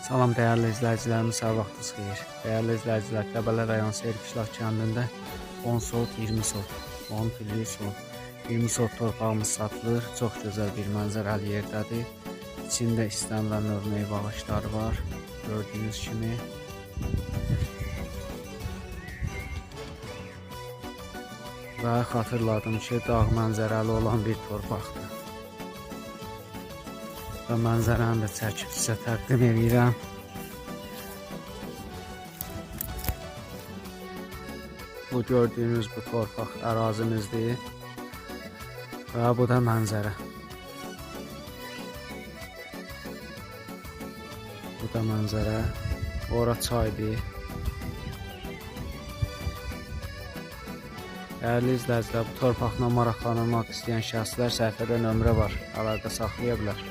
Salam dəyərli izləyicilərimiz, hər vaxtınız xeyir. Dəyərli izləyicilər, Qəbələ rayonu Serkişlaq kəndində 10 sot, 20 sot, 10 pilli sot, 20 sot torpağımız satılır. Çox gözəl bir mənzərəli yerdədir. İçində istənilən növ meyvə ağacları var. Gördüyünüz kimi. Və xatırladım ki, dağ mənzərəli olan bir torpaqdır. Və mənzərəni də çəkib sizə təqdim edirəm. Bu gördüyünüz bu torpaq ərazimizdir. Və bu da mənzərə. Bu da mənzərə. Ora çaydır. Dəyərli izləyicilər, bu torpaqla maraqlanmaq istəyən şəxslər səhifədə nömrə var. Əlaqə saxlaya bilər.